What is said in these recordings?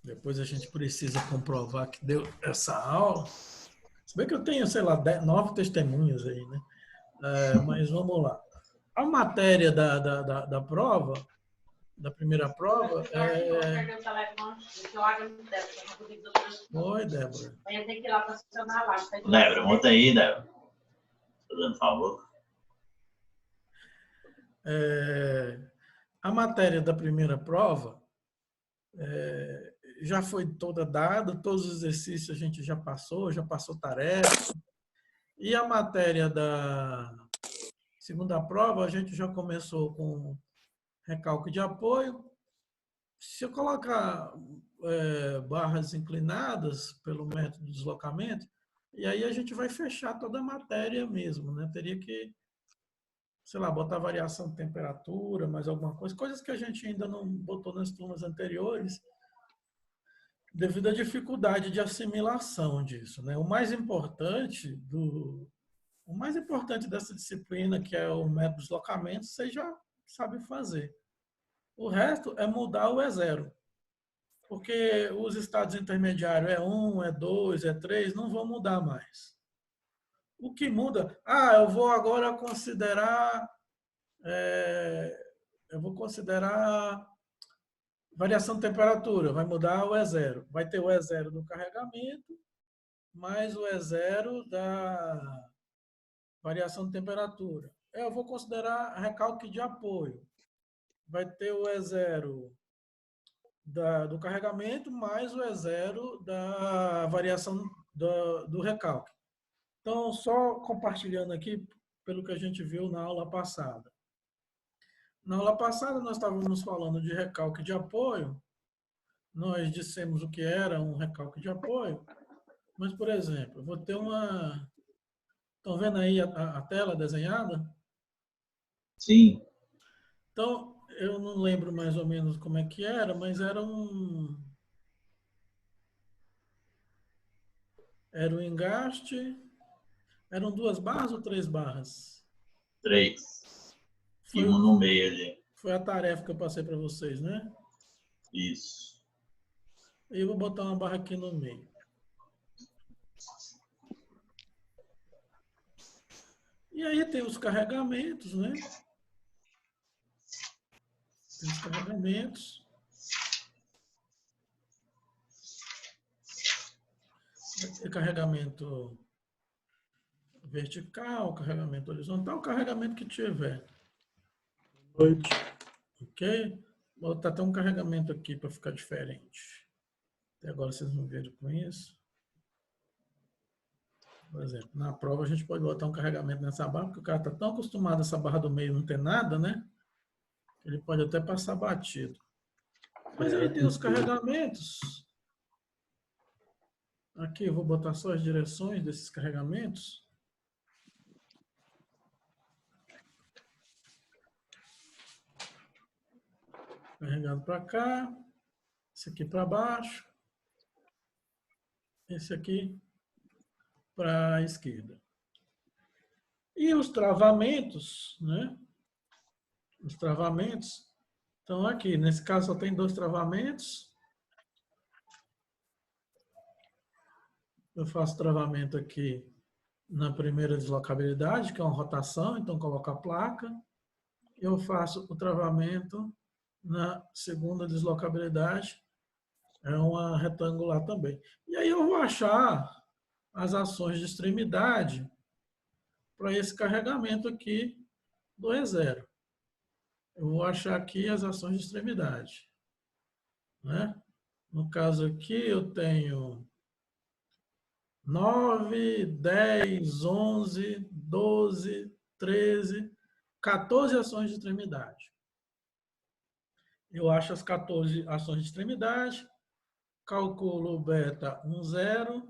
Depois a gente precisa comprovar que deu essa aula. Se bem que eu tenho, sei lá, 9 testemunhas aí, né? Mas vamos lá. A matéria da prova, da primeira prova, Oi, Débora. Débora, monta aí, Débora. Fazendo favor. A matéria da primeira prova já foi toda dada, todos os exercícios a gente já passou tarefa. E a matéria da segunda prova, a gente já começou com recalque de apoio. Se eu colocar barras inclinadas pelo método de deslocamento, e aí a gente vai fechar toda a matéria mesmo, né? Teria que, sei lá, botar variação de temperatura, mais alguma coisa, coisas que a gente ainda não botou nas turmas anteriores, devido à dificuldade de assimilação disso, né? O mais importante dessa disciplina, que é o método de deslocamento, você já sabe fazer. O resto é mudar o E0. Porque os estados intermediários é 1, é 2, é 3, não vão mudar mais. O que muda? Eu vou agora considerar variação de temperatura, vai mudar o E0. Vai ter o E0 do carregamento, mais o E0 da variação de temperatura. Eu vou considerar recalque de apoio. Vai ter o E0 do carregamento, mais o E0 da variação do recalque. Então, só compartilhando aqui, pelo que a gente viu na aula passada. Na aula passada, nós estávamos falando de recalque de apoio. Nós dissemos o que era um recalque de apoio. Mas, por exemplo, eu vou ter uma... Estão vendo aí a tela desenhada? Sim. Então, eu não lembro mais ou menos como é que era, mas era um engaste. Eram 2 barras ou 3 barras? 3. E uma no meio ali. Foi a tarefa que eu passei para vocês, né? Isso. E eu vou botar uma barra aqui no meio. E aí tem os carregamentos, né? Tem os carregamentos. Tem carregamento vertical, carregamento horizontal, o carregamento que tiver. Ok? Vou botar até um carregamento aqui para ficar diferente. Até agora vocês não viram com isso. Por exemplo, na prova a gente pode botar um carregamento nessa barra, porque o cara está tão acostumado a essa barra do meio não ter nada, né? Ele pode até passar batido. Mas aí tem os carregamentos. Aqui eu vou botar só as direções desses carregamentos. Carregado para cá. Esse aqui para baixo. Esse aqui para a esquerda. E os travamentos, né? Os travamentos estão aqui. Nesse caso só tem 2 travamentos. Eu faço travamento aqui na primeira deslocabilidade, que é uma rotação, então coloco a placa. Eu faço o travamento na segunda deslocabilidade, é uma retangular também. E aí eu vou achar as ações de extremidade para esse carregamento aqui do E0. Eu vou achar aqui as ações de extremidade, né? No caso aqui eu tenho 9, 10, 11, 12, 13, 14 ações de extremidade. Eu acho as 14 ações de extremidade, calculo beta 10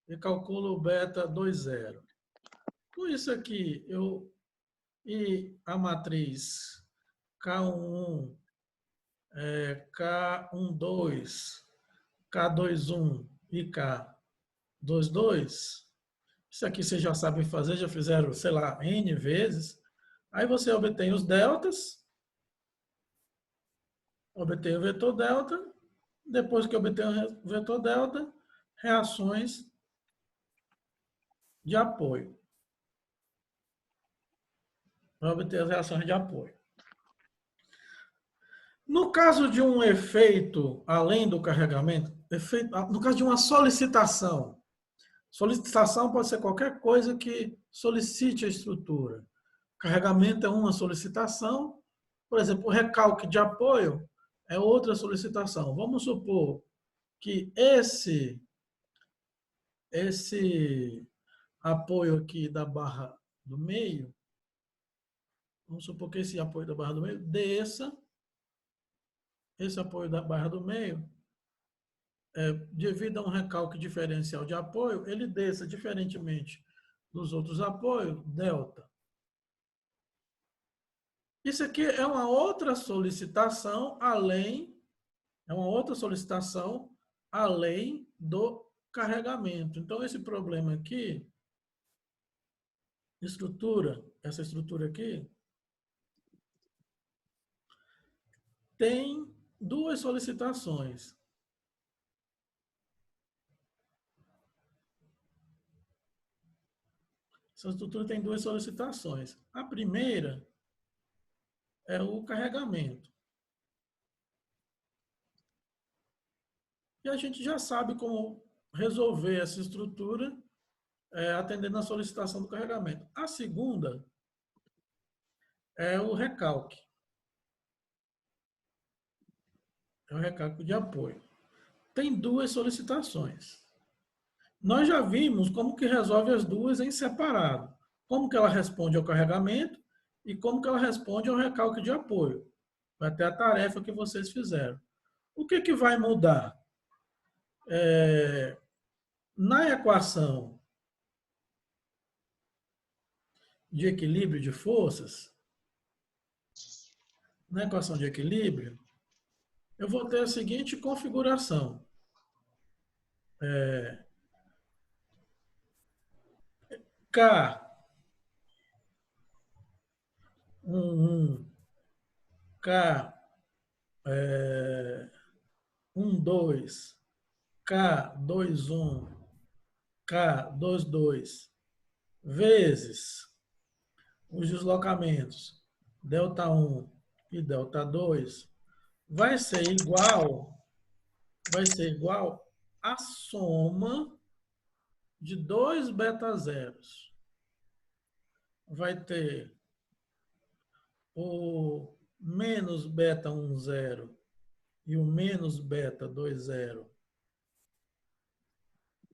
e calculo beta 20. Com isso aqui, e a matriz K11, K12, K21 e K22, isso aqui vocês já sabem fazer, já fizeram, sei lá, N vezes. Aí você obtém os deltas, obtém o vetor delta, Depois que obter o vetor delta, reações de apoio. Para obter as reações de apoio. No caso de um efeito além do carregamento, no caso de uma solicitação pode ser qualquer coisa que solicite a estrutura. Carregamento é uma solicitação, por exemplo, o recalque de apoio é outra solicitação. Vamos supor que esse apoio aqui da barra do meio, vamos supor que esse apoio da barra do meio desça, esse apoio da barra do meio, devido a um recalque diferencial de apoio, ele desça diferentemente dos outros apoios, delta. Isso aqui é uma outra solicitação além do carregamento. Então, esse problema aqui, essa estrutura aqui, tem duas solicitações. Essa estrutura tem duas solicitações. A primeira é o carregamento. E a gente já sabe como resolver essa estrutura atendendo a solicitação do carregamento. A segunda é o recalque. É o recalque de apoio. Tem duas solicitações. Nós já vimos como que resolve as duas em separado. Como que ela responde ao carregamento e como que ela responde ao recalque de apoio. Vai ter a tarefa que vocês fizeram. O que, que vai mudar? Na equação de equilíbrio de forças, eu vou ter a seguinte configuração. K, 1, K, 1, 2, K, 2, 1, K, 2, 2, vezes os deslocamentos delta 1 e delta 2, vai ser igual à soma de dois beta zeros. Vai ter o menos beta 1, 0 e o menos beta 2, 0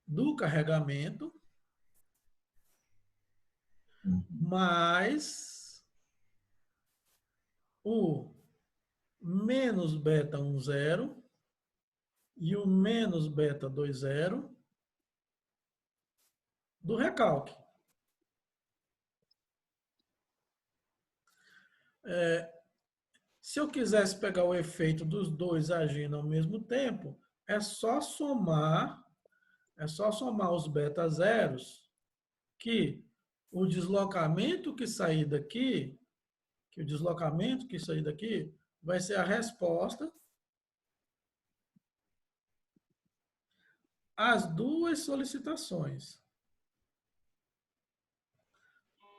do carregamento, mais o menos beta 1, 0 e o menos beta 2, 0 do recalque. Se eu quisesse pegar o efeito dos dois agindo ao mesmo tempo, é só somar os beta zeros, que o deslocamento que sair daqui, vai ser a resposta às duas solicitações,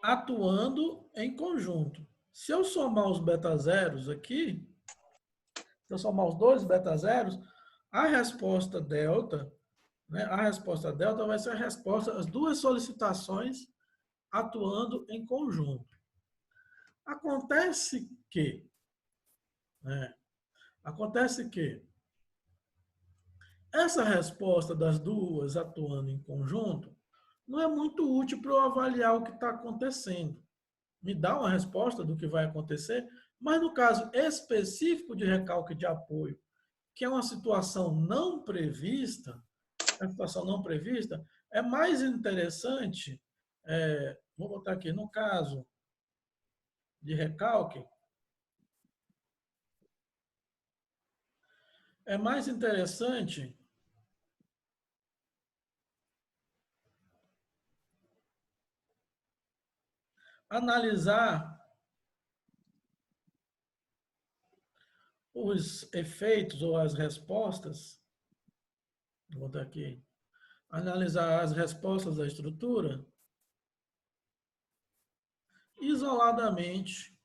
atuando em conjunto. Se eu somar os beta zeros aqui, se eu somar os dois beta zeros, a resposta delta, vai ser a resposta às duas solicitações atuando em conjunto. Acontece que essa resposta das duas atuando em conjunto não é muito útil para eu avaliar o que está acontecendo. Me dá uma resposta do que vai acontecer, mas no caso específico de recalque de apoio, que é uma situação não prevista, é mais interessante, vou botar aqui, no caso de recalque, é mais interessante analisar os efeitos ou as respostas, vou botar aqui, analisar as respostas da estrutura isoladamente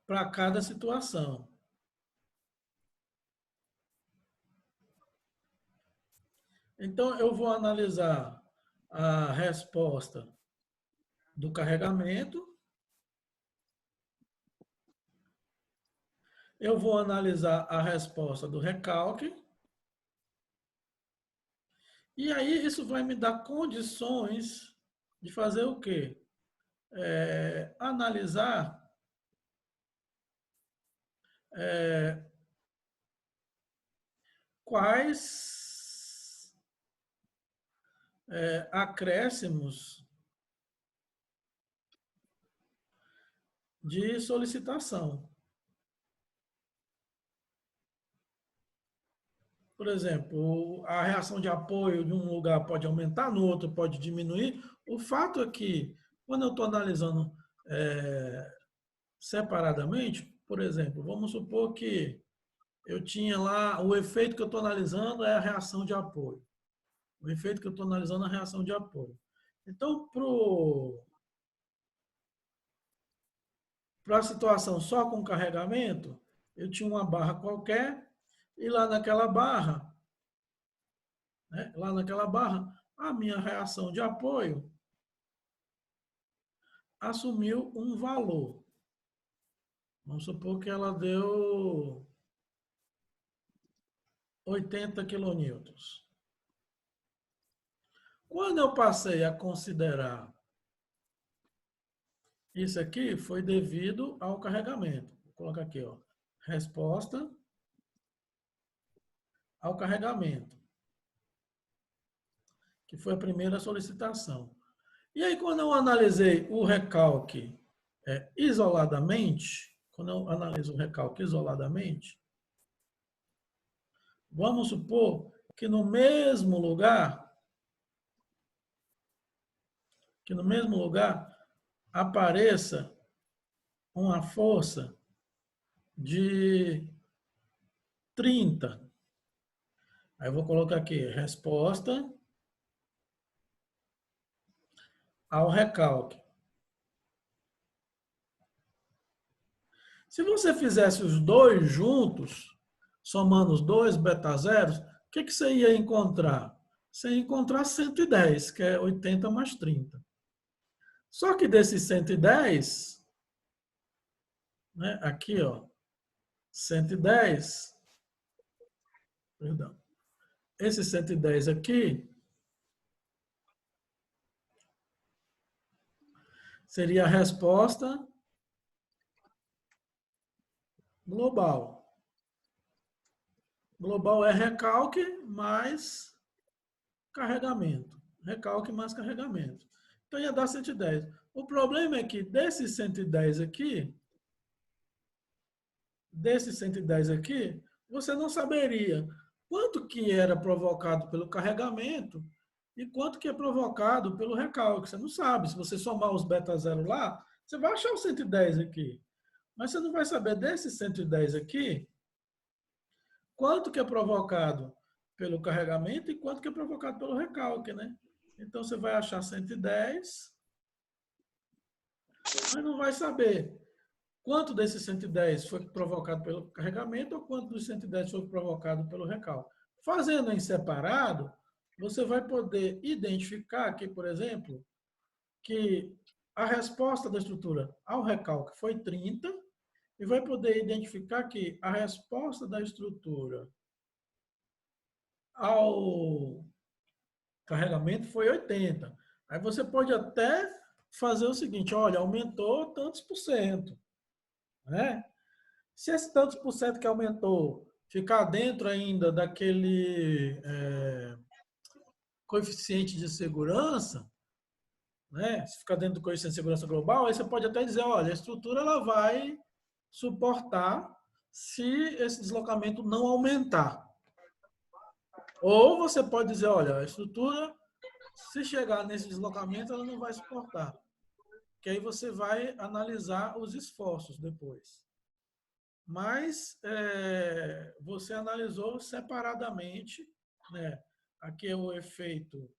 para cada situação. Então, eu vou analisar a resposta do carregamento, eu vou analisar a resposta do recalque, e aí isso vai me dar condições de fazer o quê? Analisar quais acréscimos de solicitação. Por exemplo, a reação de apoio de um lugar pode aumentar, no outro pode diminuir. O fato é que, quando eu estou analisando separadamente, por exemplo, vamos supor que eu tinha lá, o efeito que eu estou analisando é a reação de apoio. O efeito que eu estou analisando é a reação de apoio. Então, para a situação só com carregamento, eu tinha uma barra qualquer e lá naquela barra, a minha reação de apoio assumiu um valor. Vamos supor que ela deu 80 quilonewtons. Quando eu passei a considerar isso aqui, foi devido ao carregamento. Vou colocar aqui, ó, resposta ao carregamento, que foi a primeira solicitação. E aí, quando eu analisei o recalque isoladamente, quando eu analiso o recalque isoladamente, vamos supor que no mesmo lugar, apareça uma força de 30. Aí eu vou colocar aqui, resposta ao recalque. Se você fizesse os dois juntos, somando os dois beta zeros, o que você ia encontrar? Você ia encontrar 110, que é 80 mais 30. Só que desses 110, né, aqui, ó, 110, perdão, esse 110 aqui seria a resposta global. Global é recalque mais carregamento. Recalque mais carregamento. Então ia dar 110. O problema é que desses 110 aqui, você não saberia quanto que era provocado pelo carregamento e quanto que é provocado pelo recalque. Você não sabe. Se você somar os beta zero lá, você vai achar o 110 aqui. Mas você não vai saber desses 110 aqui, quanto que é provocado pelo carregamento e quanto que é provocado pelo recalque, né? Então, você vai achar 110, mas não vai saber quanto desses 110 foi provocado pelo carregamento ou quanto dos 110 foi provocado pelo recalque. Fazendo em separado, você vai poder identificar aqui, por exemplo, que a resposta da estrutura ao recalque foi 30 e vai poder identificar que a resposta da estrutura ao carregamento foi 80. Aí você pode até fazer o seguinte, olha, aumentou tantos por cento, né? Se esse tantos por cento que aumentou ficar dentro ainda daquele coeficiente de segurança, né? Se ficar dentro do coeficiente de segurança global, aí você pode até dizer, olha, a estrutura ela vai suportar se esse deslocamento não aumentar. Ou você pode dizer, olha, a estrutura, se chegar nesse deslocamento, ela não vai suportar. porque aí você vai analisar os esforços depois. Mas você analisou separadamente, né? Aqui é o efeito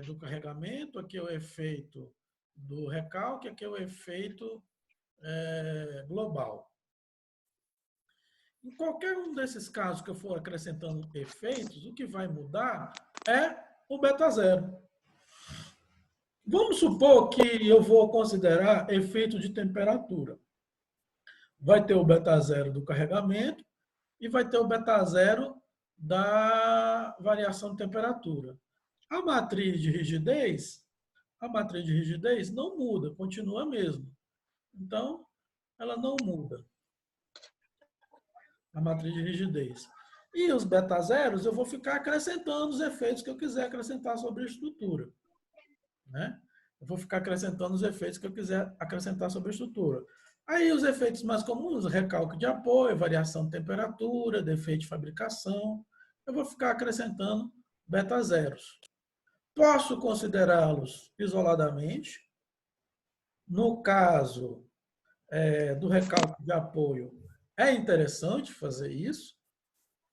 do carregamento, aqui é o efeito do recalque, aqui é o efeito global. Em qualquer um desses casos que eu for acrescentando efeitos, o que vai mudar é o beta zero. Vamos supor que eu vou considerar efeito de temperatura. Vai ter o beta zero do carregamento e vai ter o beta zero da variação de temperatura. A matriz de rigidez não muda, continua a mesma. Então, ela não muda. A matriz de rigidez. E os beta zeros, eu vou ficar acrescentando os efeitos que eu quiser acrescentar sobre a estrutura. Né? Eu vou ficar acrescentando os efeitos que eu quiser acrescentar sobre a estrutura. Aí os efeitos mais comuns, recalque de apoio, variação de temperatura, defeito de fabricação, eu vou ficar acrescentando beta zeros. Posso considerá-los isoladamente. No caso do recalque de apoio, é interessante fazer isso,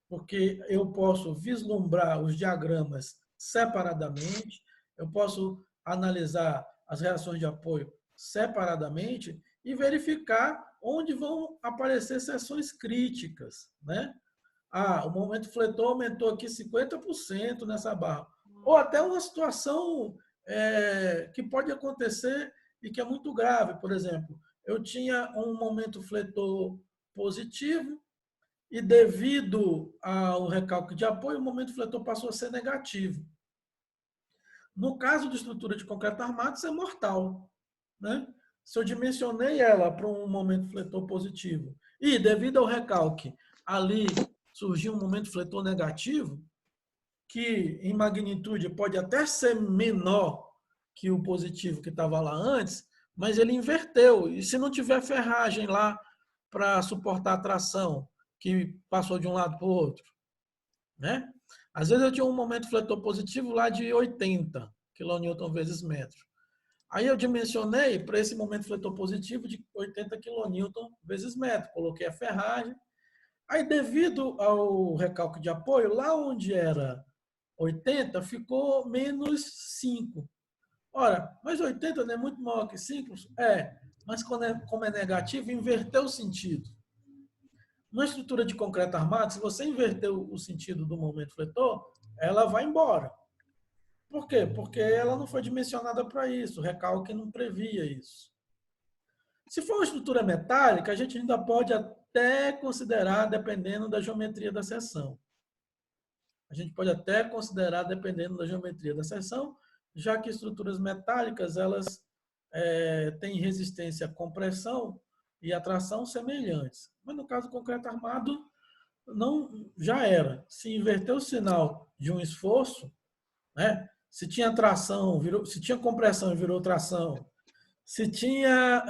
porque eu posso vislumbrar os diagramas separadamente, eu posso analisar as reações de apoio separadamente e verificar onde vão aparecer seções críticas, né? O momento fletor aumentou aqui 50% nessa barra. Ou até uma situação que pode acontecer e que é muito grave. Por exemplo, eu tinha um momento fletor positivo e devido ao recalque de apoio, o momento fletor passou a ser negativo. No caso de estrutura de concreto armado, isso é mortal. Né? Se eu dimensionei ela para um momento fletor positivo e devido ao recalque ali surgiu um momento fletor negativo, que em magnitude pode até ser menor que o positivo que estava lá antes, mas ele inverteu. E se não tiver ferragem lá para suportar a tração, que passou de um lado para o outro, né? Às vezes eu tinha um momento fletor positivo lá de 80 kN vezes metro. Aí eu dimensionei para esse momento fletor positivo de 80 kN vezes metro. Coloquei a ferragem. Aí, devido ao recalque de apoio, lá onde era 80, ficou menos 5. Ora, mas 80 não é muito maior que 5? Mas como é negativo, inverteu o sentido. Na estrutura de concreto armado, se você inverter o sentido do momento fletor, ela vai embora. Por quê? Porque ela não foi dimensionada para isso, o recalque não previa isso. Se for uma estrutura metálica, a gente ainda pode até considerar, dependendo da geometria da seção. A gente pode até considerar, dependendo da geometria da seção, já que estruturas metálicas elas têm resistência à compressão e atração semelhantes. Mas no caso do concreto armado, não, já era. Se inverter o sinal de um esforço, né? Se tinha tração, se tinha compressão e virou tração, se tinha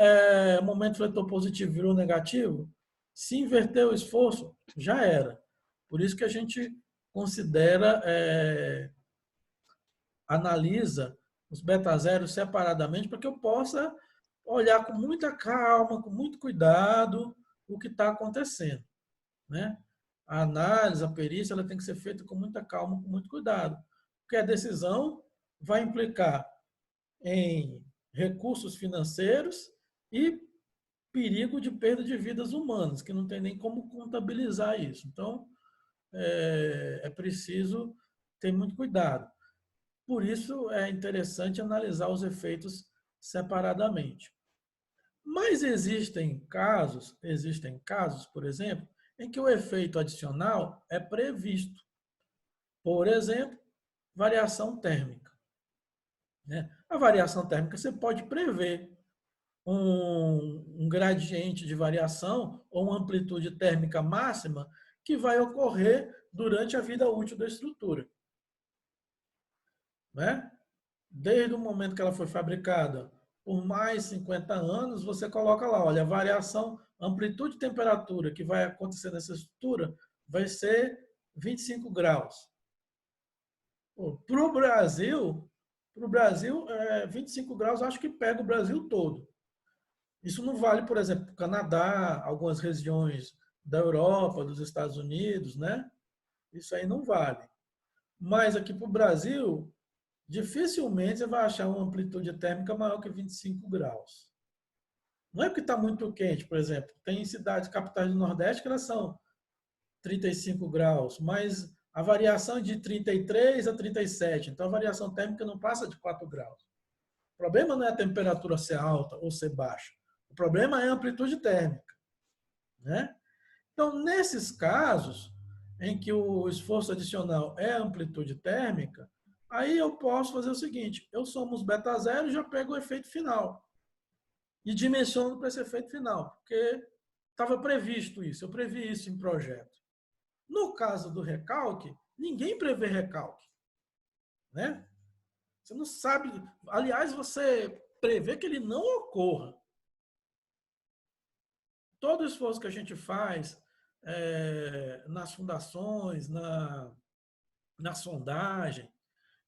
momento fletor positivo, virou negativo, se inverter o esforço, já era. Por isso que a gente considera, analisa os beta zeros separadamente, para que eu possa olhar com muita calma, com muito cuidado o que está acontecendo. Né? A análise, a perícia, ela tem que ser feita com muita calma, com muito cuidado, porque a decisão vai implicar em recursos financeiros e perigo de perda de vidas humanas, que não tem nem como contabilizar isso. Então, é preciso ter muito cuidado. Por isso, é interessante analisar os efeitos separadamente. Mas existem casos, por exemplo, em que o efeito adicional é previsto. Por exemplo, variação térmica. A variação térmica você pode prever um gradiente de variação ou uma amplitude térmica máxima que vai ocorrer durante a vida útil da estrutura. Né? Desde o momento que ela foi fabricada, por mais 50 anos, você coloca lá, olha, a variação, amplitude de temperatura que vai acontecer nessa estrutura vai ser 25 graus. Para o Brasil, Para o Brasil, 25 graus acho que pega o Brasil todo. Isso não vale, por exemplo, para o Canadá, algumas regiões da Europa, dos Estados Unidos, né? Isso aí não vale. Mas aqui para o Brasil, dificilmente você vai achar uma amplitude térmica maior que 25 graus. Não é porque está muito quente, por exemplo. Tem cidades, capitais do Nordeste, que elas são 35 graus, mas a variação é de 33 a 37. Então, a variação térmica não passa de 4 graus. O problema não é a temperatura ser alta ou ser baixa. O problema é a amplitude térmica, né? Então, nesses casos em que o esforço adicional é a amplitude térmica, aí eu posso fazer o seguinte, eu somo os beta zero e já pego o efeito final. E dimensiono para esse efeito final, porque estava previsto isso, eu previ isso em projeto. No caso do recalque, ninguém prevê recalque, né? Você não sabe, aliás, você prevê que ele não ocorra. Todo o esforço que a gente faz nas fundações, na sondagem,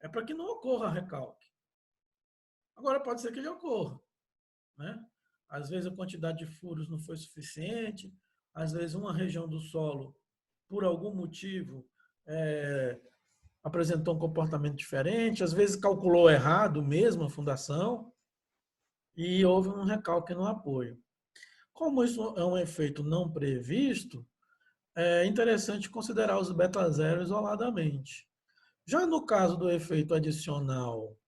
é para que não ocorra recalque. Agora, pode ser que ele ocorra, né? Às vezes a quantidade de furos não foi suficiente, às vezes uma região do solo, por algum motivo, apresentou um comportamento diferente, às vezes calculou errado mesmo a fundação e houve um recalque no apoio. Como isso é um efeito não previsto, é interessante considerar os beta zero isoladamente. Já no caso do efeito adicional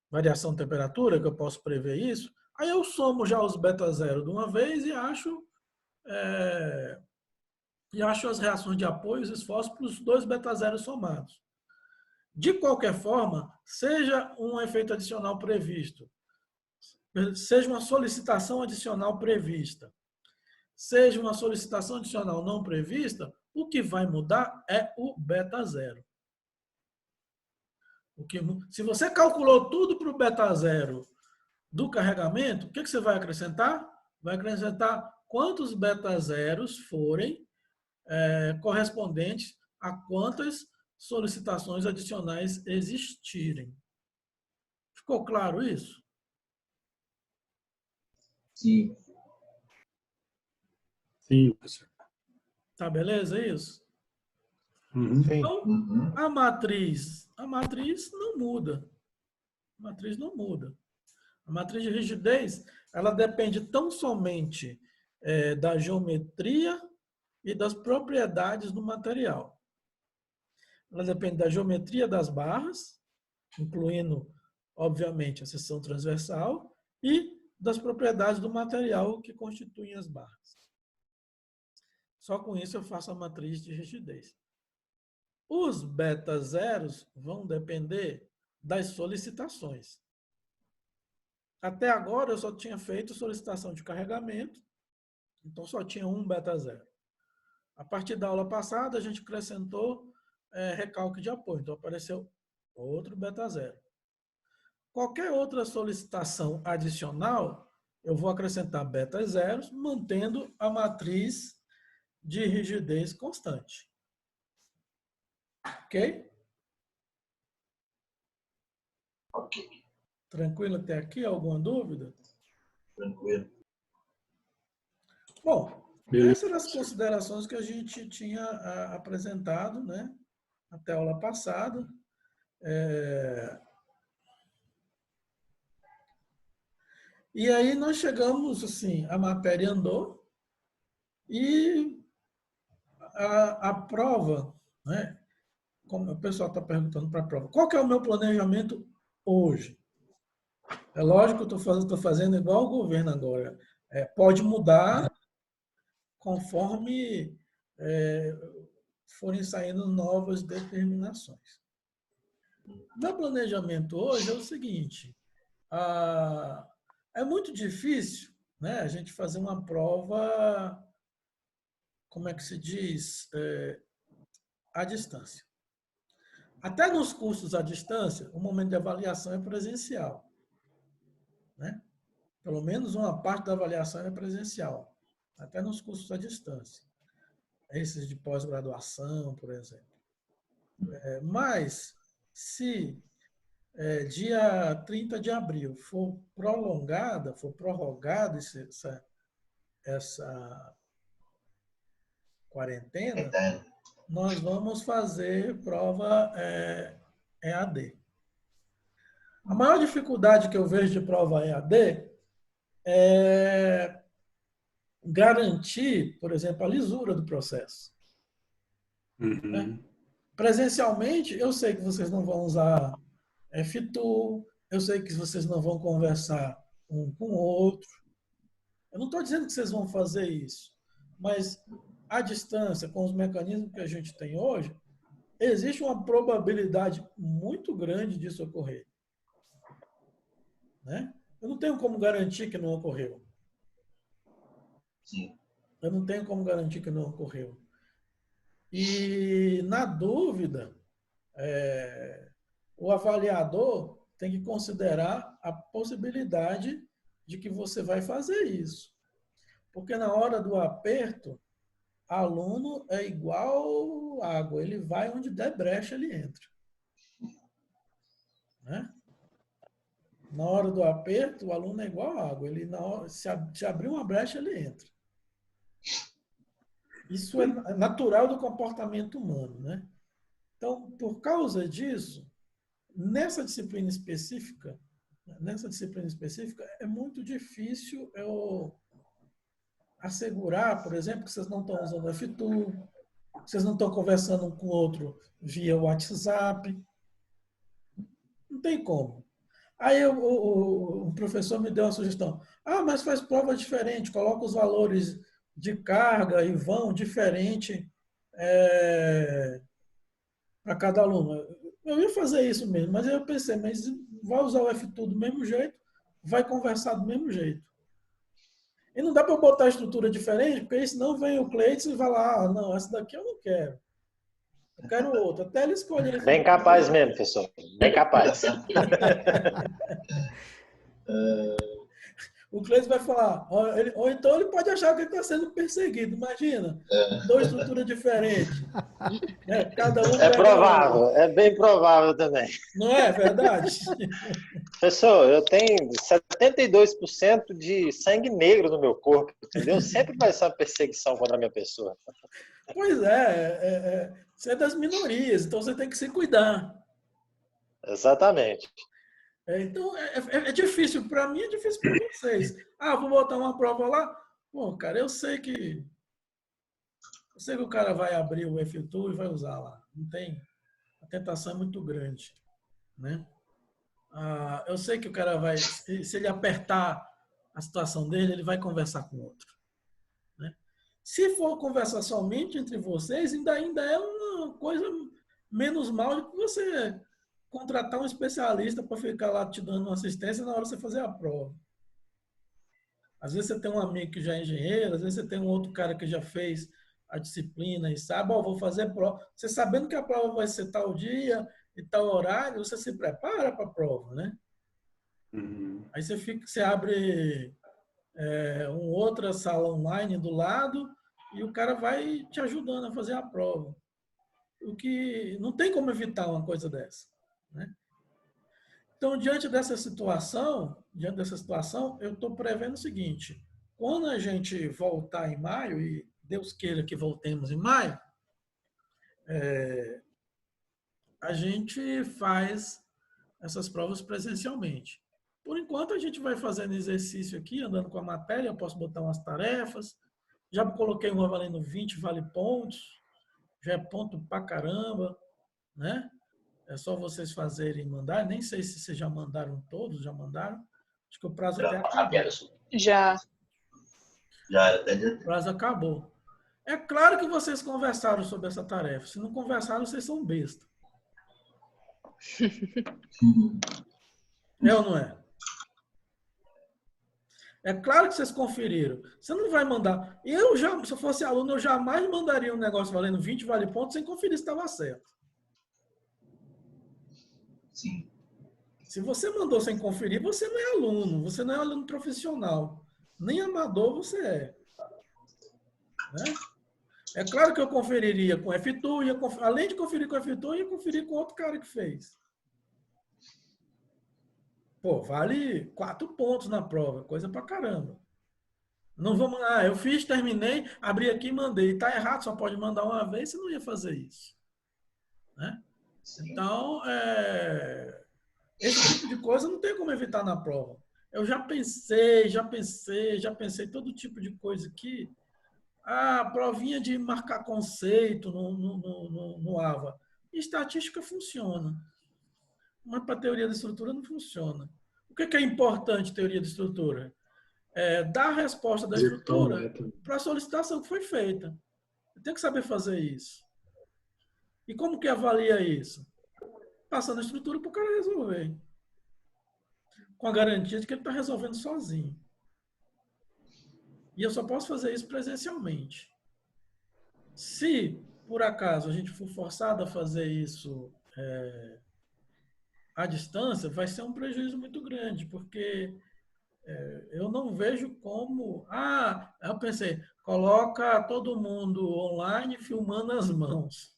variação de temperatura, que eu posso prever isso, aí eu somo já os beta zero de uma vez e acho as reações de apoio e os esforços para os dois beta zero somados. De qualquer forma, seja um efeito adicional previsto, seja uma solicitação adicional prevista, seja uma solicitação adicional não prevista, o que vai mudar é o beta zero. Se você calculou tudo para o beta zero do carregamento, o que você vai acrescentar? Vai acrescentar quantos beta zeros forem correspondentes a quantas solicitações adicionais existirem. Ficou claro isso? Sim. Sim, professor. Tá beleza isso? Uhum. Então, Uhum. a matriz não muda. A matriz não muda. A matriz de rigidez, ela depende tão somente da geometria e das propriedades do material. Ela depende da geometria das barras, incluindo, obviamente, a seção transversal, e das propriedades do material que constituem as barras. Só com isso eu faço a matriz de rigidez. Os beta zeros vão depender das solicitações. Até agora eu só tinha feito solicitação de carregamento, então só tinha um beta zero. A partir da aula passada a gente acrescentou recalque de apoio, então apareceu outro beta zero. Qualquer outra solicitação adicional, eu vou acrescentar beta zeros, mantendo a matriz de rigidez constante. Ok? Ok. Tranquilo até aqui? Alguma dúvida? Tranquilo. Bom, Beleza. essas eram as considerações que a gente tinha apresentado, né, até a aula passada. E aí nós chegamos, assim, a matéria andou e a prova, né, como o pessoal está perguntando para a prova, qual que é o meu planejamento hoje? É lógico que eu estou fazendo igual o governo agora. Pode mudar conforme forem saindo novas determinações. Meu planejamento hoje é o seguinte, é muito difícil, né, a gente fazer uma prova, como é que se diz, à distância. Até nos cursos à distância, o momento de avaliação é presencial, né? Pelo menos uma parte da avaliação é presencial, até nos cursos à distância. Esses de pós-graduação, por exemplo. Mas, se dia 30 de abril, for prorrogada essa quarentena, nós vamos fazer prova EAD. A maior dificuldade que eu vejo de prova EAD é garantir, por exemplo, a lisura do processo. Né? Presencialmente, eu sei que vocês não vão usar F-Tool, eu sei que vocês não vão conversar um com o outro. Eu não estou dizendo que vocês vão fazer isso, mas à distância, com os mecanismos que a gente tem hoje, existe uma probabilidade muito grande disso ocorrer. Né? Eu não tenho como garantir que não ocorreu. Sim. Eu não tenho como garantir que não ocorreu. E, na dúvida, o avaliador tem que considerar a possibilidade de que você vai fazer isso. Porque na hora do aperto, aluno é igual água. Ele vai onde der brecha, ele entra. Né? Na hora do aperto, o aluno é igual água. Ele, se abrir uma brecha, ele entra. Isso é natural do comportamento humano, né? Então, por causa disso, nessa disciplina específica, é muito difícil eu assegurar, por exemplo, que vocês não estão usando F-Tool, que vocês não estão conversando um com o outro via WhatsApp. Não tem como. Aí o professor me deu uma sugestão. Mas faz prova diferente, coloca os valores de carga e vão diferente para cada aluno. Eu ia fazer isso mesmo, mas aí eu pensei, mas vai usar o F-Tool do mesmo jeito, vai conversar do mesmo jeito. E não dá para botar a estrutura diferente, porque senão vem o Cleiton e vai lá, não, essa daqui eu não quero. Eu quero outra. Até ele escolher. Bem capaz mesmo, professor. Bem capaz. O Cleiton vai falar, ou então ele pode achar que ele está sendo perseguido. Imagina, duas estruturas diferentes. Né? Cada um é provável, é bem provável também. Não é verdade? Professor, eu tenho 72% de sangue negro no meu corpo, entendeu? Sempre vai ser uma perseguição contra a minha pessoa. Pois você é das minorias, então você tem que se cuidar. Exatamente. Então, é difícil. Para mim, é difícil para vocês. Vou botar uma prova lá. Pô, cara, eu sei que o cara vai abrir o F-Tool e vai usar lá. Não tem... A tentação é muito grande. Né? Eu sei que o cara vai... Se ele apertar a situação dele, ele vai conversar com o outro. Né? Se for conversar somente entre vocês, ainda é uma coisa menos mal do que você contratar um especialista para ficar lá te dando uma assistência na hora de você fazer a prova. Às vezes você tem um amigo que já é engenheiro, às vezes você tem um outro cara que já fez a disciplina e sabe, vou fazer a prova. Você sabendo que a prova vai ser tal dia e tal horário, você se prepara para a prova, né? Aí você abre um outra sala online do lado e o cara vai te ajudando a fazer a prova. O que não tem como evitar uma coisa dessa. Né? Então, diante dessa situação, eu estou prevendo o seguinte: quando a gente voltar em maio, e Deus queira que voltemos em maio, a gente faz essas provas presencialmente. Por enquanto, a gente vai fazendo exercício aqui, andando com a matéria, eu posso botar umas tarefas. Já coloquei uma valendo 20 vale pontos, já é ponto pra caramba, né? É só vocês fazerem e mandar. Nem sei se vocês já mandaram todos, já mandaram. Acho que o prazo até acabou. Já. O prazo acabou. É claro que vocês conversaram sobre essa tarefa. Se não conversaram, vocês são besta. É ou não é? É claro que vocês conferiram. Você não vai mandar. Se eu fosse aluno, eu jamais mandaria um negócio valendo 20 vale pontos sem conferir se estava certo. Sim. Se você mandou sem conferir, você não é aluno. Você não é aluno profissional. Nem amador você é. Né? É claro que eu conferiria com F-Tool, além de conferir com F-Tool, eu ia conferir com outro cara que fez. Pô, vale 4 pontos na prova, coisa pra caramba. Não vamos, eu fiz, terminei, abri aqui e mandei. Tá errado, só pode mandar uma vez, você não ia fazer isso. Né? Sim. Então, esse tipo de coisa não tem como evitar na prova. Eu já pensei todo tipo de coisa aqui. Provinha de marcar conceito no AVA. Estatística funciona, mas para teoria da estrutura não funciona. O que é importante teoria de estrutura? Dar a resposta da Executar um estrutura método. para a solicitação que foi feita. Tem que saber fazer isso. E como que avalia isso? Passando a estrutura para o cara resolver. Com a garantia de que ele está resolvendo sozinho. E eu só posso fazer isso presencialmente. Se, por acaso, a gente for forçado a fazer isso à distância, vai ser um prejuízo muito grande, porque eu não vejo como... eu pensei, coloca todo mundo online filmando as mãos.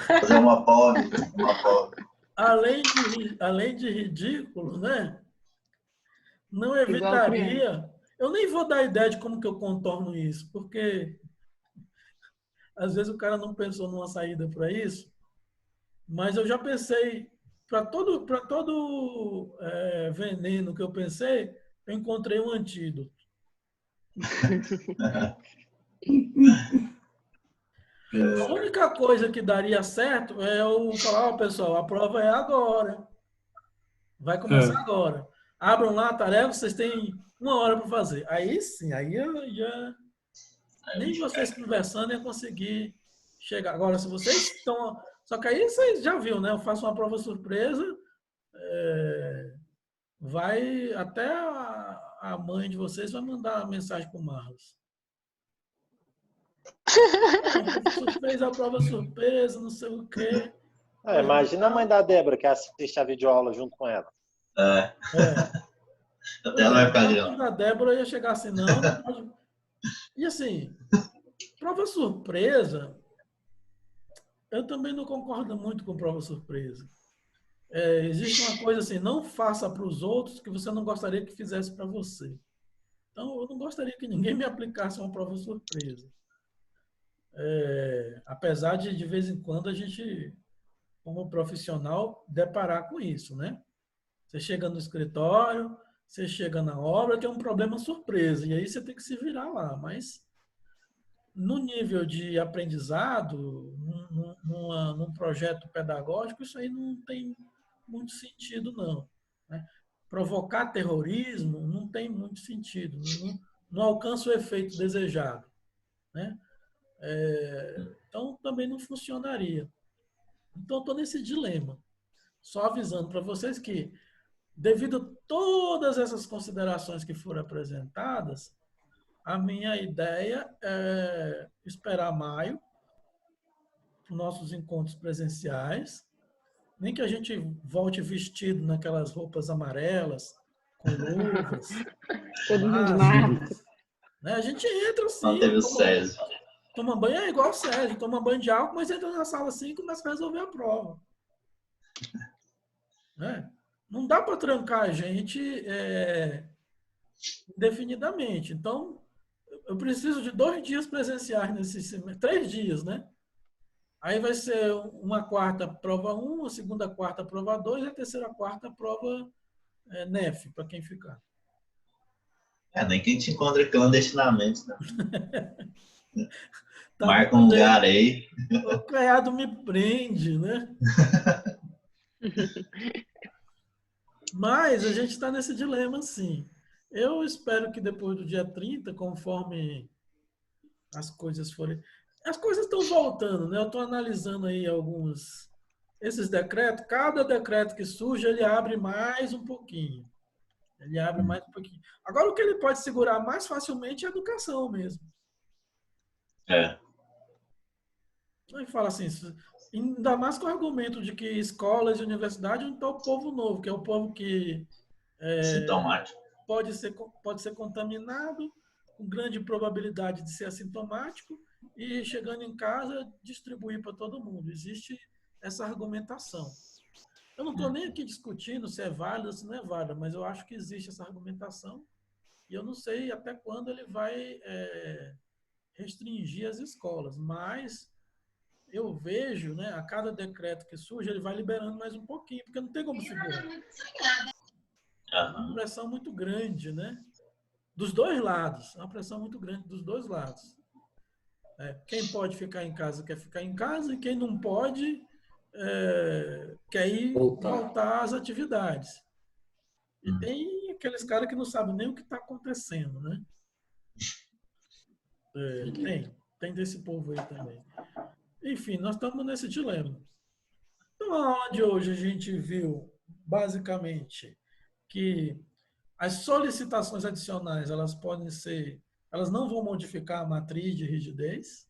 Fazer uma POV, uma POV. Além de ridículo, né? Não Igual criança. evitaria... Eu nem vou dar ideia de como que eu contorno isso, porque às vezes o cara não pensou numa saída para isso, mas eu já pensei, para todo veneno que eu pensei, eu encontrei um antídoto. A única coisa que daria certo é eu falar, pessoal, a prova é agora. Vai começar agora. Abram lá a tarefa, vocês têm 1 hora para fazer. Aí sim, aí nem vocês conversando ia conseguir chegar. Agora, se vocês estão... Só que aí vocês já viram, né? Eu faço uma prova surpresa, vai até a mãe de vocês vai mandar uma mensagem para o Marlos. O professor fez a prova surpresa, não sei o quê. Imagina a mãe da Débora que assiste a videoaula junto com ela. Até ela vai ficar A ali, mãe da Débora ia chegar assim, não pode... E assim, prova surpresa, eu também não concordo muito com prova surpresa. Existe uma coisa assim, não faça para os outros que você não gostaria que fizesse para você. Então, eu não gostaria que ninguém me aplicasse uma prova surpresa. Apesar de vez em quando, a gente, como profissional, deparar com isso, né? Você chega no escritório, você chega na obra, tem um problema surpresa, e aí você tem que se virar lá. Mas, no nível de aprendizado, num projeto pedagógico, isso aí não tem muito sentido, não. Né? Provocar terrorismo não tem muito sentido, não alcança o efeito desejado. Né? Então, também não funcionaria. Então, estou nesse dilema. Só avisando para vocês que, devido a todas essas considerações que foram apresentadas, a minha ideia é esperar maio, para nossos encontros presenciais, nem que a gente volte vestido naquelas roupas amarelas, com luvas, Todo mundo de máscara, máscara. né? A gente entra assim, não teve o César. toma banho, igual o Sérgio, toma banho de álcool, mas entra na sala assim e começa a resolver a prova. Né? Não dá para trancar a gente indefinidamente. Então, eu preciso de 2 dias presenciais nesse semestre, 3 dias, né? Aí vai ser uma quarta prova 1, a segunda quarta prova 2 e a terceira quarta prova NEF, para quem ficar. Nem que a gente encontre clandestinamente, né? Tá, marca um lugar aí. O caiado me prende, né? Mas a gente está nesse dilema, sim. Eu espero que depois do dia 30, conforme as coisas forem... As coisas estão voltando, né? Eu estou analisando aí esses decretos. Cada decreto que surge, ele abre mais um pouquinho. Ele abre mais um pouquinho. Agora, o que ele pode segurar mais facilmente é a educação mesmo. Aí fala assim, ainda mais com o argumento de que escolas e universidades não estão o povo novo, que é o povo que Sintomático. pode ser contaminado, com grande probabilidade de ser assintomático, e chegando em casa, distribuir para todo mundo. Existe essa argumentação. Eu não estou nem aqui discutindo se é válida ou se não é válida, mas eu acho que existe essa argumentação e eu não sei até quando ele vai restringir as escolas, mas eu vejo, né, a cada decreto que surge, ele vai liberando mais um pouquinho, porque não tem como segurar. É uma pressão muito grande, né? Dos dois lados, é uma pressão muito grande dos dois lados. Quem pode ficar em casa quer ficar em casa e quem não pode quer ir voltar às atividades. E tem aqueles caras que não sabem nem o que está acontecendo, né? Tem desse povo aí também. Enfim, nós estamos nesse dilema. Então, a aula de hoje a gente viu, basicamente, que as solicitações adicionais, elas não vão modificar a matriz de rigidez,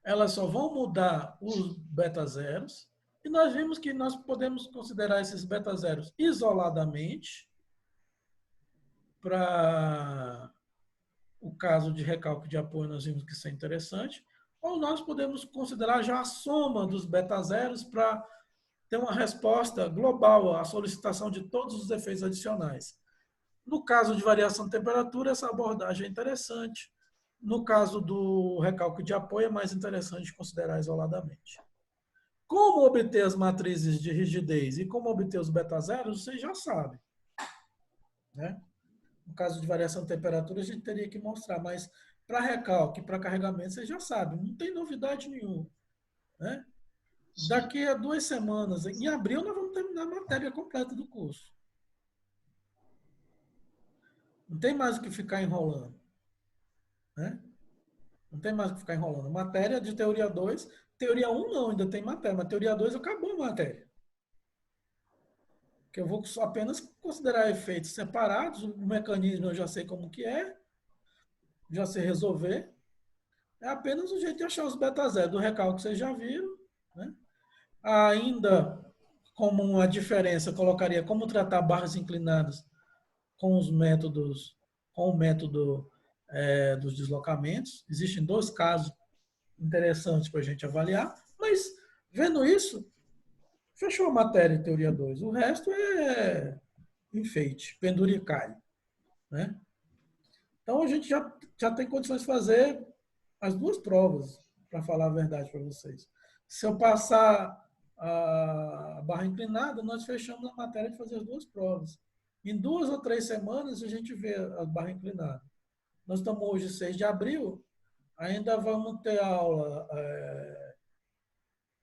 elas só vão mudar os beta zeros, e nós vimos que nós podemos considerar esses beta zeros isoladamente para o caso de recálculo de apoio, nós vimos que isso é interessante, ou nós podemos considerar já a soma dos beta zeros para ter uma resposta global à solicitação de todos os efeitos adicionais. No caso de variação de temperatura, essa abordagem é interessante. No caso do recálculo de apoio, é mais interessante considerar isoladamente. Como obter as matrizes de rigidez e como obter os beta zeros, vocês já sabem, né? No caso de variação de temperatura, a gente teria que mostrar, mas para recálculo e para carregamento, vocês já sabem, não tem novidade nenhuma, né? Daqui a 2 semanas, em abril, nós vamos terminar a matéria completa do curso. Não tem mais o que ficar enrolando, né? Não tem mais o que ficar enrolando. Matéria de teoria 2, teoria 1 não, ainda tem matéria, mas teoria 2 acabou a matéria. Que eu vou apenas considerar efeitos separados, o mecanismo eu já sei como que é, já sei resolver. É apenas o jeito de achar os beta zero do recálculo que vocês já viram, né? Ainda como uma diferença, eu colocaria como tratar barras inclinadas com os métodos, com o método dos deslocamentos. Existem 2 casos interessantes para a gente avaliar, mas vendo isso, fechou a matéria em teoria 2. O resto é enfeite, penduricalho, né? Então a gente já tem condições de fazer as 2 provas, para falar a verdade para vocês. Se eu passar a barra inclinada, nós fechamos a matéria de fazer as 2 provas. Em 2 ou 3 semanas a gente vê a barra inclinada. Nós estamos hoje 6 de abril, ainda vamos ter aula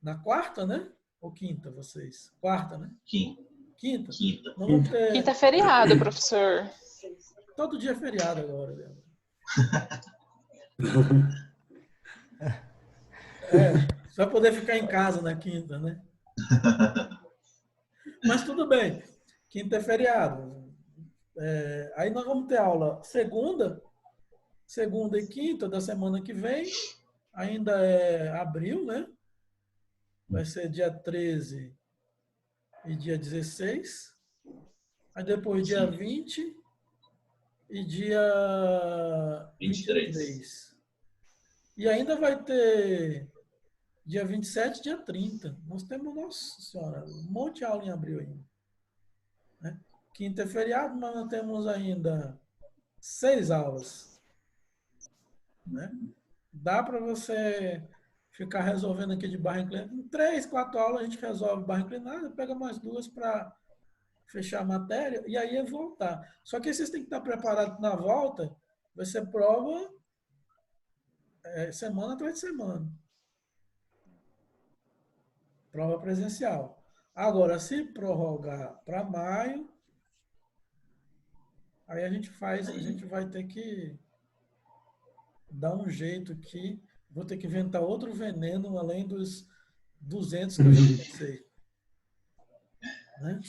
na quarta, né? Ou quinta, vocês? Quarta, né? Quinta. Vamos ter... Quinta é feriado, professor. Todo dia é feriado agora, Leandro. Você vai poder ficar em casa na quinta, né? Mas tudo bem. Quinta é feriado. Aí nós vamos ter aula segunda e quinta da semana que vem. Ainda é abril, né? Vai ser dia 13 e dia 16. Aí depois dia 20 e dia 23. E ainda vai ter dia 27 e dia 30. Nós temos, nossa senhora, um monte de aula em abril ainda. Né? Quinta é feriado, mas nós temos ainda 6 aulas. Né? Dá para você ficar resolvendo aqui de barra inclinada. Em 3, 4 aulas a gente resolve barra inclinada, pega mais 2 para fechar a matéria e aí é voltar. Só que vocês têm que estar preparados na volta, vai ser prova semana atrás de semana. Prova presencial. Agora, se prorrogar para maio, aí a gente vai ter que dar um jeito aqui. Vou ter que inventar outro veneno além dos 200 que eu já pensei. Né?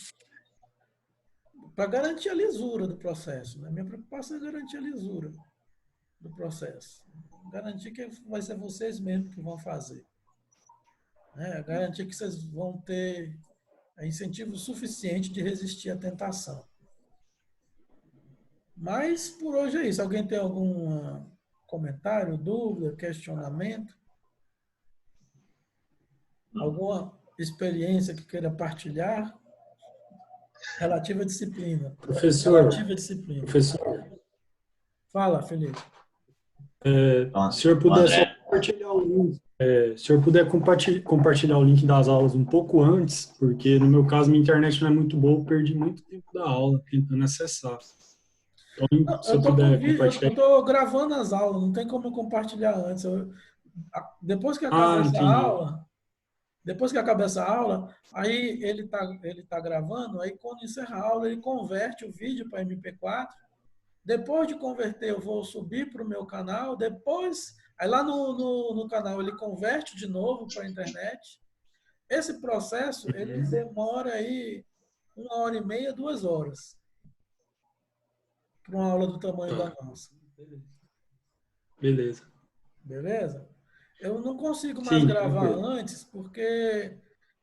Para garantir a lisura do processo. Né? Minha preocupação é garantir a lisura do processo. Garantir que vai ser vocês mesmos que vão fazer. Né? Garantir que vocês vão ter incentivo suficiente de resistir à tentação. Mas por hoje é isso. Alguém tem algum comentário, dúvida, questionamento? Alguma experiência que queira partilhar? Relativa à disciplina. Professor, Relativa à disciplina. professor, Fala, Felipe. se o senhor puder só André. compartilhar o link, se o senhor puder compartilhar o link das aulas um pouco antes, porque no meu caso minha internet não é muito boa, eu perdi muito tempo da aula tentando acessar. Então, se eu puder compartilhar. Eu tô gravando as aulas, não tem como eu compartilhar antes. Depois que acaba essa Entendi. aula, aí ele tá gravando, aí quando encerra a aula, ele converte o vídeo para MP4. Depois de converter, eu vou subir para o meu canal. Depois, aí lá no canal, ele converte de novo para a internet. Esse processo, ele demora aí 1h30, 2 horas. Para uma aula do tamanho da nossa. Beleza. Beleza? Eu não consigo mais Sim, gravar tranquilo. antes, porque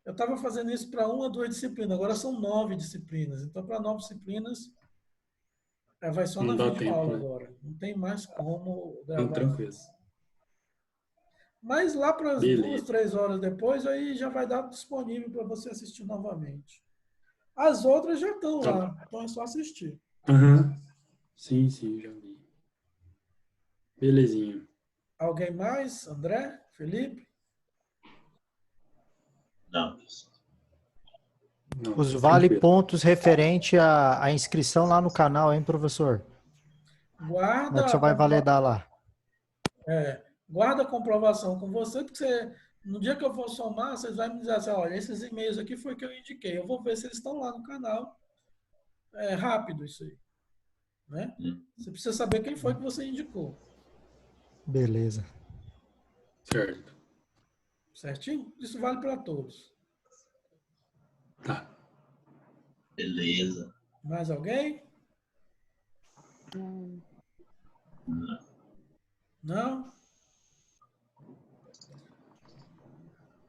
eu estava fazendo isso para 1 ou 2 disciplinas. Agora são 9 disciplinas. Então, para 9 disciplinas, vai só na Não dá videoaula tempo, né? agora. Não tem mais como Então, gravar tranquilo. antes. Mas lá para as 2, Beleza. 3 horas depois, aí já vai dar disponível para você assistir novamente. As outras já estão Tá. lá, então é só assistir. Aham. Sim, já vi. Belezinha. Alguém mais? André? Felipe? Não. Não, Os vale tranquilo. pontos referente à inscrição lá no canal, hein, professor? Como é Guarda que você a vai validar lá? guarda a comprovação com você, porque no dia que eu for somar, vocês vão me dizer assim, olha, esses e-mails aqui foi que eu indiquei. Eu vou ver se eles estão lá no canal. É rápido isso aí. Né? Você precisa saber quem foi que você indicou. Beleza. Certo. Certinho? Isso vale para todos. Tá. Beleza. Mais alguém? Não?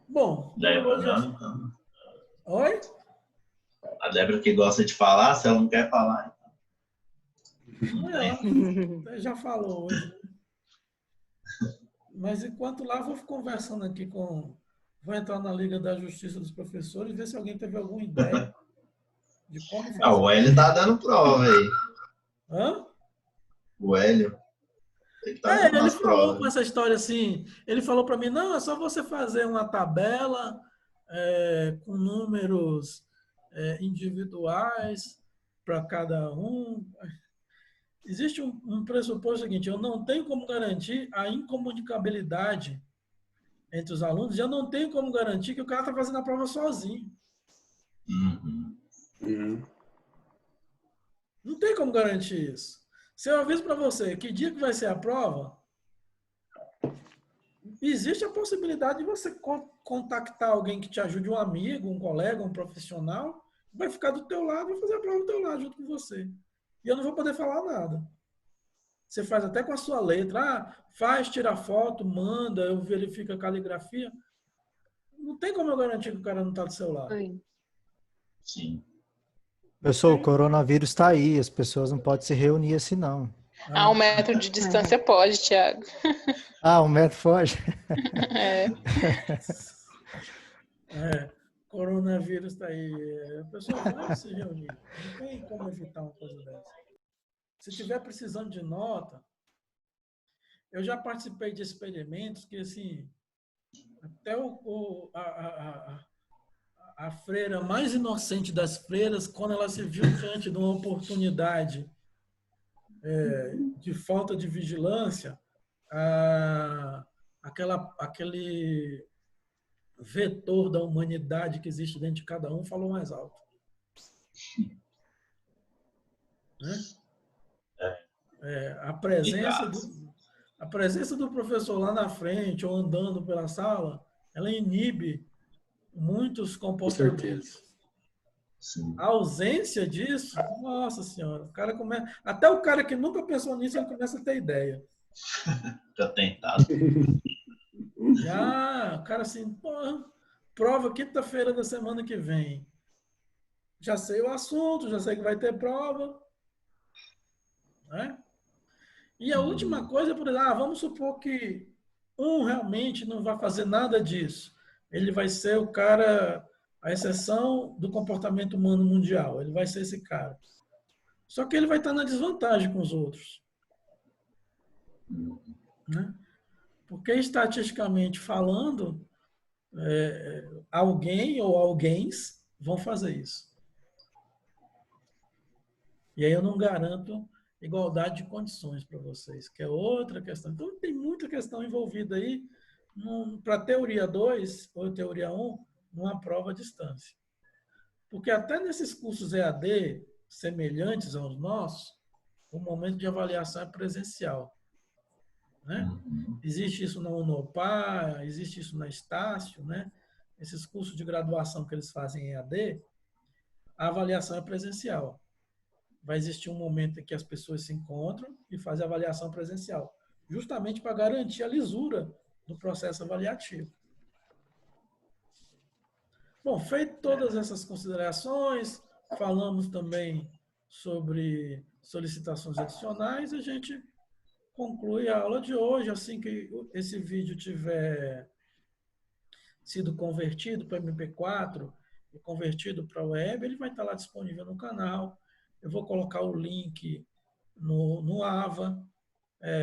Bom, Débora, hoje é- não. Oi? A Débora que gosta de falar, se ela não quer falar, Não, já falou hoje. Mas enquanto lá, eu vou conversando aqui com... Vou entrar na Liga da Justiça dos Professores e ver se alguém teve alguma ideia de como fazer. o Hélio tá dando prova aí. Hã? O Hélio. Ele tá dando Ele as falou com provas. essa história assim, ele falou para mim, não, é só você fazer uma tabela com números individuais para cada um. Existe um pressuposto seguinte, eu não tenho como garantir a incomunicabilidade entre os alunos, e eu não tenho como garantir que o cara está fazendo a prova sozinho. Uhum. Não tem como garantir isso. Se eu aviso para você que dia que vai ser a prova, existe a possibilidade de você contactar alguém que te ajude, um amigo, um colega, um profissional, vai ficar do teu lado e vai fazer a prova do teu lado junto com você. E eu não vou poder falar nada. Você faz até com a sua letra. Faz, tira foto, manda, eu verifico a caligrafia. Não tem como eu garantir que o cara não está do seu lado. Sim. Professor, o coronavírus está aí, as pessoas não podem se reunir assim, não. 1 metro de distância pode, Thiago. 1 metro foge? Coronavírus está aí. A pessoa vai se reunir. Não tem como evitar uma coisa dessa. Se tiver precisando de nota, eu já participei de experimentos que, assim, até a freira mais inocente das freiras, quando ela se viu diante de uma oportunidade de falta de vigilância, aquele vetor da humanidade que existe dentro de cada um falou mais alto. Né? A presença do professor lá na frente ou andando pela sala, ela inibe muitos comportamentos. Com certeza. Sim. A ausência disso, nossa senhora, até o cara que nunca pensou nisso, ele começa a ter ideia. Já tentado. Já, o cara assim, prova quinta-feira da semana que vem. Já sei o assunto, já sei que vai ter prova. Né? E a última coisa, por exemplo, vamos supor que um realmente não vai fazer nada disso. ele vai ser o cara, a exceção do comportamento humano mundial. Ele vai ser esse cara. Só que ele vai estar na desvantagem com os outros. Né? Porque, estatisticamente falando, alguém ou alguéns vão fazer isso. E aí eu não garanto igualdade de condições para vocês, que é outra questão. Então, tem muita questão envolvida aí para teoria 2 ou teoria 1, numa prova à distância. Porque até nesses cursos EAD, semelhantes aos nossos, o momento de avaliação é presencial. Né? Existe isso na Unopar, existe isso na Estácio, né? Esses cursos de graduação que eles fazem em EAD, a avaliação é presencial. Vai existir um momento em que as pessoas se encontram e fazem a avaliação presencial, justamente para garantir a lisura do processo avaliativo. Bom, feito todas essas considerações, falamos também sobre solicitações adicionais, a gente conclui a aula de hoje. Assim que esse vídeo tiver sido convertido para MP4 e convertido para web, ele vai estar lá disponível no canal. Eu vou colocar o link no AVA.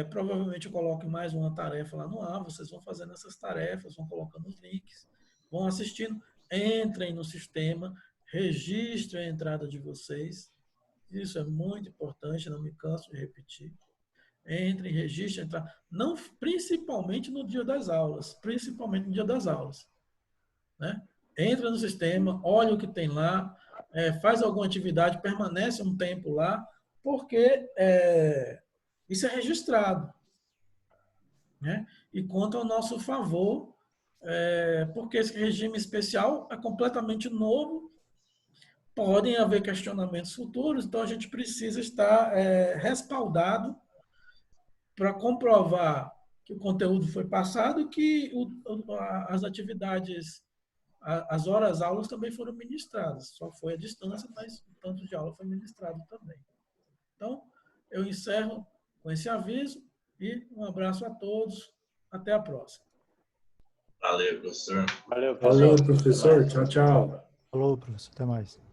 Provavelmente eu coloque mais uma tarefa lá no AVA. Vocês vão fazendo essas tarefas, vão colocando os links, vão assistindo. Entrem no sistema, registrem a entrada de vocês. Isso é muito importante, não me canso de repetir. Entrem, registrem, não, principalmente no dia das aulas. Principalmente no dia das aulas. Né? Entra no sistema, olha o que tem lá, faz alguma atividade, permanece um tempo lá, porque isso é registrado. Né? E conta ao nosso favor, porque esse regime especial é completamente novo, podem haver questionamentos futuros, então a gente precisa estar respaldado para comprovar que o conteúdo foi passado e que as atividades, as horas-aulas também foram ministradas. Só foi à distância, mas o tanto de aula foi ministrado também. Então, eu encerro com esse aviso e um abraço a todos. Até a próxima. Valeu, professor. Valeu, professor. Tchau, tchau. Falou, professor. Até mais.